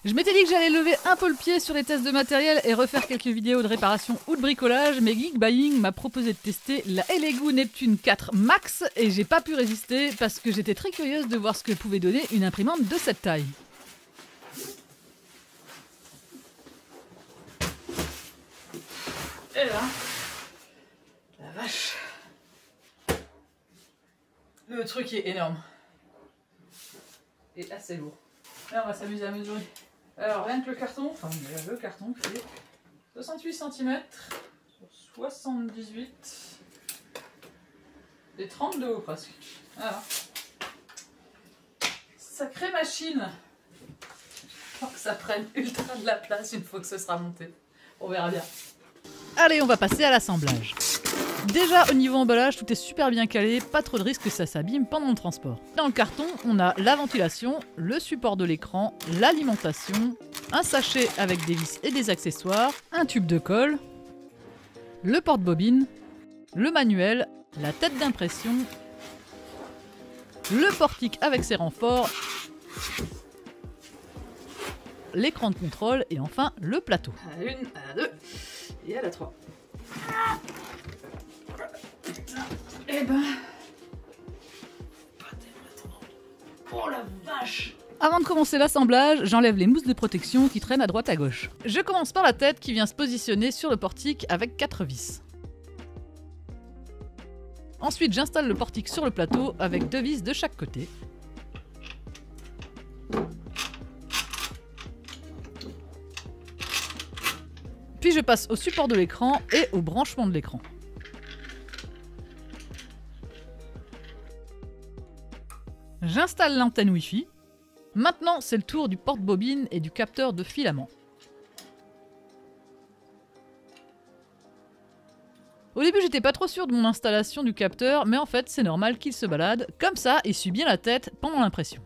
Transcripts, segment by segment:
Je m'étais dit que j'allais lever un peu le pied sur les tests de matériel et refaire quelques vidéos de réparation ou de bricolage, mais Geekbuying m'a proposé de tester la Elegoo Neptune 4 Max et j'ai pas pu résister parce que j'étais très curieuse de voir ce que pouvait donner une imprimante de cette taille. Et là, la vache, le truc est énorme et assez lourd. Là, on va s'amuser à mesurer. Alors, rien que le carton, enfin, le carton fait 68 cm sur 78 et 30 de haut presque. Voilà. Sacrée machine. Faut que ça prenne ultra de la place une fois que ce sera monté. On verra bien. Allez, on va passer à l'assemblage. Déjà au niveau emballage, tout est super bien calé, pas trop de risque que ça s'abîme pendant le transport. Dans le carton, on a la ventilation, le support de l'écran, l'alimentation, un sachet avec des vis et des accessoires, un tube de colle, le porte-bobine, le manuel, la tête d'impression, le portique avec ses renforts, l'écran de contrôle et enfin le plateau. À la 1, à la 2 et à la 3. Eh ben... Oh la vache! Avant de commencer l'assemblage, j'enlève les mousses de protection qui traînent à droite à gauche. Je commence par la tête qui vient se positionner sur le portique avec 4 vis. Ensuite, j'installe le portique sur le plateau avec 2 vis de chaque côté. Puis je passe au support de l'écran et au branchement de l'écran. J'installe l'antenne Wi-Fi. Maintenant, c'est le tour du porte-bobine et du capteur de filament. Au début, j'étais pas trop sûre de mon installation du capteur, mais en fait, c'est normal qu'il se balade. Comme ça, il suit bien la tête pendant l'impression.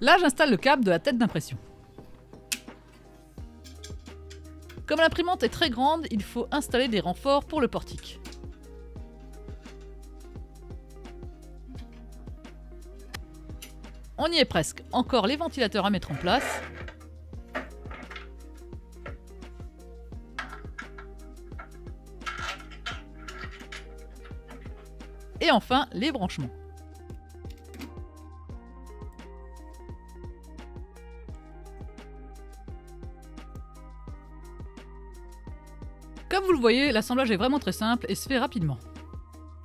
Là, j'installe le câble de la tête d'impression. Comme l'imprimante est très grande, il faut installer des renforts pour le portique. On y est presque. Encore les ventilateurs à mettre en place. Et enfin, les branchements. Comme vous le voyez, l'assemblage est vraiment très simple et se fait rapidement.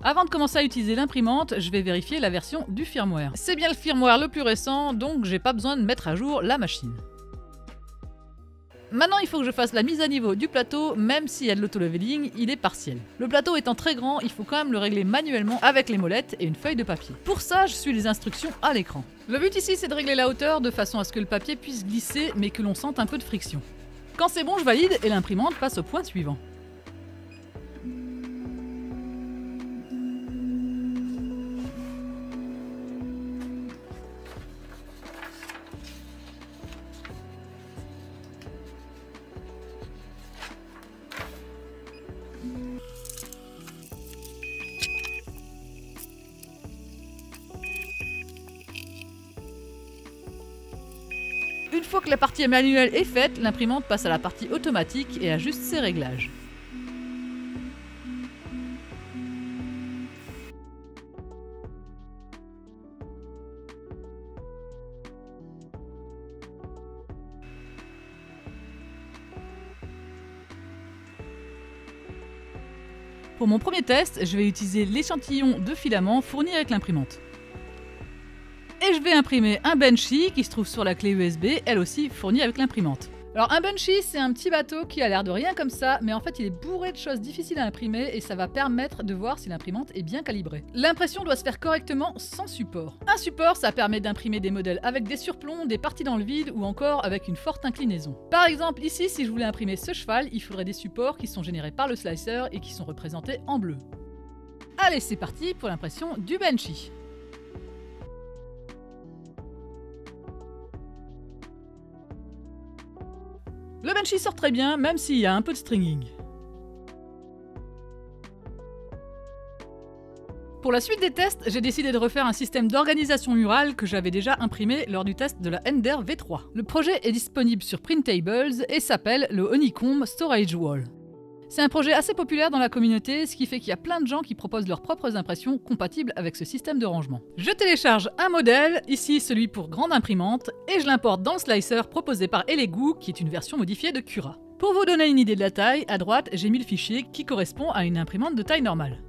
Avant de commencer à utiliser l'imprimante, je vais vérifier la version du firmware. C'est bien le firmware le plus récent, donc j'ai pas besoin de mettre à jour la machine. Maintenant, il faut que je fasse la mise à niveau du plateau, même s'il y a de l'auto-leveling, il est partiel. Le plateau étant très grand, il faut quand même le régler manuellement avec les molettes et une feuille de papier. Pour ça, je suis les instructions à l'écran. Le but ici, c'est de régler la hauteur de façon à ce que le papier puisse glisser, mais que l'on sente un peu de friction. Quand c'est bon, je valide et l'imprimante passe au point suivant. Une fois que la partie manuelle est faite, l'imprimante passe à la partie automatique et ajuste ses réglages. Pour mon premier test, je vais utiliser l'échantillon de filament fourni avec l'imprimante. Et je vais imprimer un Benchy qui se trouve sur la clé USB, elle aussi fournie avec l'imprimante. Alors un Benchy, c'est un petit bateau qui a l'air de rien comme ça, mais en fait il est bourré de choses difficiles à imprimer et ça va permettre de voir si l'imprimante est bien calibrée. L'impression doit se faire correctement sans support. Un support, ça permet d'imprimer des modèles avec des surplombs, des parties dans le vide ou encore avec une forte inclinaison. Par exemple ici, si je voulais imprimer ce cheval, il faudrait des supports qui sont générés par le slicer et qui sont représentés en bleu. Allez, c'est parti pour l'impression du Benchy. Le Benchy sort très bien, même s'il y a un peu de stringing. Pour la suite des tests, j'ai décidé de refaire un système d'organisation murale que j'avais déjà imprimé lors du test de la Ender V3. Le projet est disponible sur Printables et s'appelle le Honeycomb Storage Wall. C'est un projet assez populaire dans la communauté, ce qui fait qu'il y a plein de gens qui proposent leurs propres impressions compatibles avec ce système de rangement. Je télécharge un modèle, ici celui pour grande imprimante, et je l'importe dans le slicer proposé par Elegoo, qui est une version modifiée de Cura. Pour vous donner une idée de la taille, à droite j'ai mis le fichier qui correspond à une imprimante de taille normale.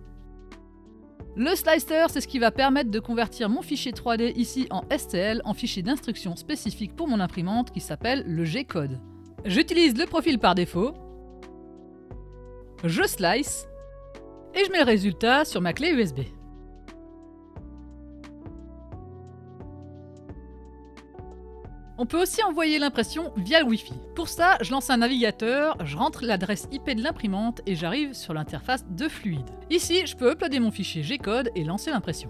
Le slicer, c'est ce qui va permettre de convertir mon fichier 3D ici en STL en fichier d'instruction spécifique pour mon imprimante qui s'appelle le G-code. J'utilise le profil par défaut, je slice et je mets le résultat sur ma clé USB. On peut aussi envoyer l'impression via le Wi-Fi. Pour ça, je lance un navigateur, je rentre l'adresse IP de l'imprimante et j'arrive sur l'interface de Fluide. Ici, je peux uploader mon fichier G-code et lancer l'impression.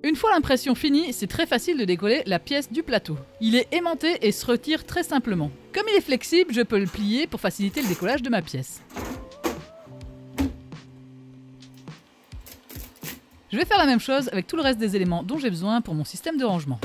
Une fois l'impression finie, c'est très facile de décoller la pièce du plateau. Il est aimanté et se retire très simplement. Comme il est flexible, je peux le plier pour faciliter le décollage de ma pièce. Je vais faire la même chose avec tout le reste des éléments dont j'ai besoin pour mon système de rangement.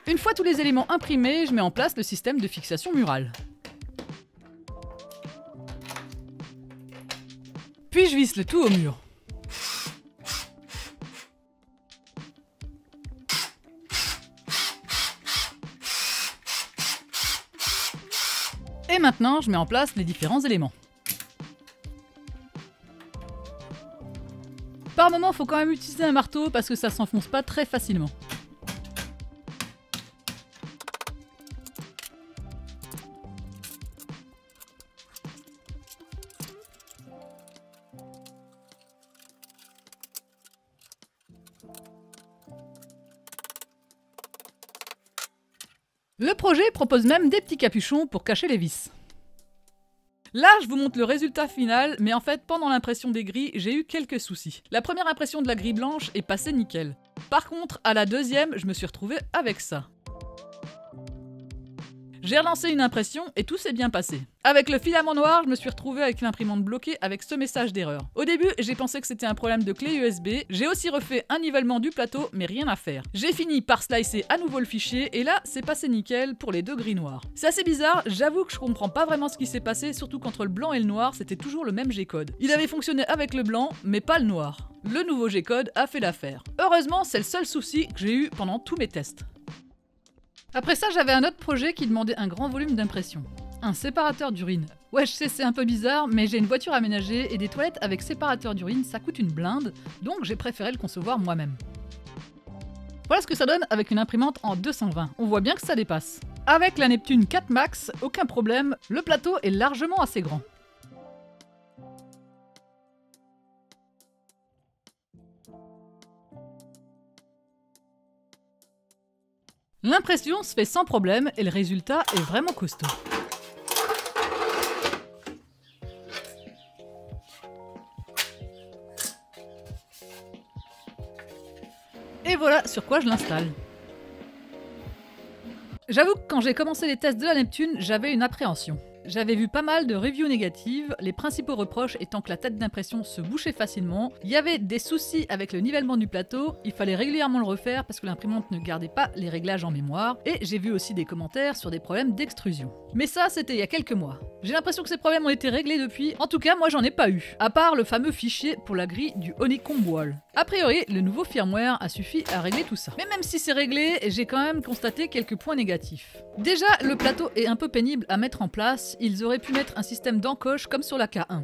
Une fois tous les éléments imprimés, je mets en place le système de fixation murale. Puis je visse le tout au mur. Et maintenant, je mets en place les différents éléments. Par moment, il faut quand même utiliser un marteau parce que ça s'enfonce pas très facilement. Le projet propose même des petits capuchons pour cacher les vis. Là, je vous montre le résultat final, mais en fait, pendant l'impression des grilles, j'ai eu quelques soucis. La première impression de la grille blanche est passée nickel. Par contre, à la deuxième, je me suis retrouvé avec ça. J'ai relancé une impression et tout s'est bien passé. Avec le filament noir, je me suis retrouvé avec l'imprimante bloquée avec ce message d'erreur. Au début, j'ai pensé que c'était un problème de clé USB, j'ai aussi refait un nivellement du plateau, mais rien à faire. J'ai fini par slicer à nouveau le fichier et là, c'est passé nickel pour les deux grilles noires. C'est assez bizarre, j'avoue que je comprends pas vraiment ce qui s'est passé, surtout qu'entre le blanc et le noir, c'était toujours le même G-code. Il avait fonctionné avec le blanc, mais pas le noir. Le nouveau G-code a fait l'affaire. Heureusement, c'est le seul souci que j'ai eu pendant tous mes tests. Après ça, j'avais un autre projet qui demandait un grand volume d'impression. Un séparateur d'urine. Ouais, je sais, c'est un peu bizarre, mais j'ai une voiture aménagée et des toilettes avec séparateur d'urine, ça coûte une blinde, donc j'ai préféré le concevoir moi-même. Voilà ce que ça donne avec une imprimante en 220. On voit bien que ça dépasse. Avec la Neptune 4 Max, aucun problème, le plateau est largement assez grand. L'impression se fait sans problème et le résultat est vraiment costaud. Et voilà sur quoi je l'installe. J'avoue que quand j'ai commencé les tests de la Neptune, j'avais une appréhension. J'avais vu pas mal de reviews négatives, les principaux reproches étant que la tête d'impression se bouchait facilement, il y avait des soucis avec le nivellement du plateau, il fallait régulièrement le refaire parce que l'imprimante ne gardait pas les réglages en mémoire, et j'ai vu aussi des commentaires sur des problèmes d'extrusion. Mais ça, c'était il y a quelques mois. J'ai l'impression que ces problèmes ont été réglés depuis, en tout cas moi j'en ai pas eu, à part le fameux fichier pour la grille du Honeycomb Wall. A priori, le nouveau firmware a suffi à régler tout ça. Mais même si c'est réglé, j'ai quand même constaté quelques points négatifs. Déjà, le plateau est un peu pénible à mettre en place, ils auraient pu mettre un système d'encoche comme sur la K1.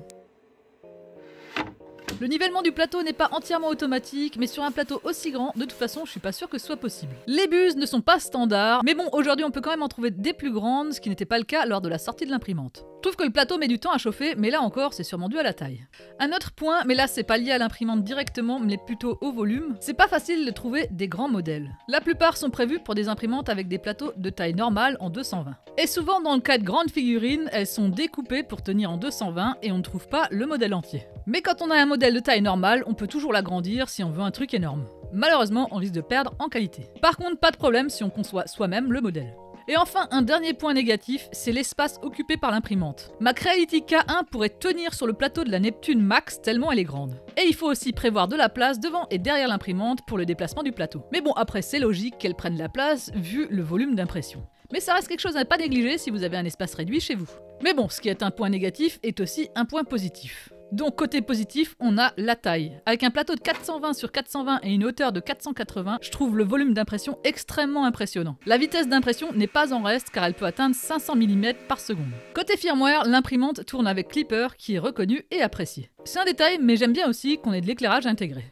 Le nivellement du plateau n'est pas entièrement automatique, mais sur un plateau aussi grand, de toute façon, je suis pas sûre que ce soit possible. Les buses ne sont pas standards, mais bon, aujourd'hui on peut quand même en trouver des plus grandes, ce qui n'était pas le cas lors de la sortie de l'imprimante. Je trouve que le plateau met du temps à chauffer, mais là encore, c'est sûrement dû à la taille. Un autre point, mais là c'est pas lié à l'imprimante directement, mais plutôt au volume, c'est pas facile de trouver des grands modèles. La plupart sont prévus pour des imprimantes avec des plateaux de taille normale en 220. Et souvent dans le cas de grandes figurines, elles sont découpées pour tenir en 220 et on ne trouve pas le modèle entier. Mais quand on a un modèle de taille normale, on peut toujours l'agrandir si on veut un truc énorme. Malheureusement, on risque de perdre en qualité. Par contre, pas de problème si on conçoit soi-même le modèle. Et enfin, un dernier point négatif, c'est l'espace occupé par l'imprimante. Ma Creality K1 pourrait tenir sur le plateau de la Neptune Max tellement elle est grande. Et il faut aussi prévoir de la place devant et derrière l'imprimante pour le déplacement du plateau. Mais bon, après c'est logique qu'elle prenne la place vu le volume d'impression. Mais ça reste quelque chose à ne pas négliger si vous avez un espace réduit chez vous. Mais bon, ce qui est un point négatif est aussi un point positif. Donc côté positif, on a la taille. Avec un plateau de 420 sur 420 et une hauteur de 480, je trouve le volume d'impression extrêmement impressionnant. La vitesse d'impression n'est pas en reste car elle peut atteindre 500 mm par seconde. Côté firmware, l'imprimante tourne avec Clipper qui est reconnu et apprécié. C'est un détail, mais j'aime bien aussi qu'on ait de l'éclairage intégré.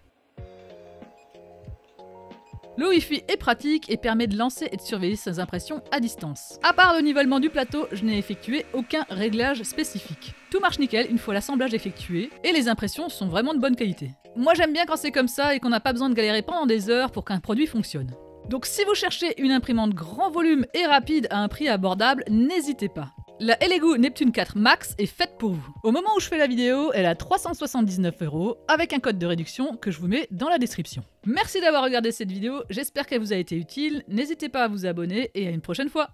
Le Wi-Fi est pratique et permet de lancer et de surveiller ses impressions à distance. À part le nivellement du plateau, je n'ai effectué aucun réglage spécifique. Tout marche nickel une fois l'assemblage effectué et les impressions sont vraiment de bonne qualité. Moi j'aime bien quand c'est comme ça et qu'on n'a pas besoin de galérer pendant des heures pour qu'un produit fonctionne. Donc si vous cherchez une imprimante grand volume et rapide à un prix abordable, n'hésitez pas. La Elegoo Neptune 4 Max est faite pour vous. Au moment où je fais la vidéo, elle a 379 € avec un code de réduction que je vous mets dans la description. Merci d'avoir regardé cette vidéo, j'espère qu'elle vous a été utile, n'hésitez pas à vous abonner et à une prochaine fois.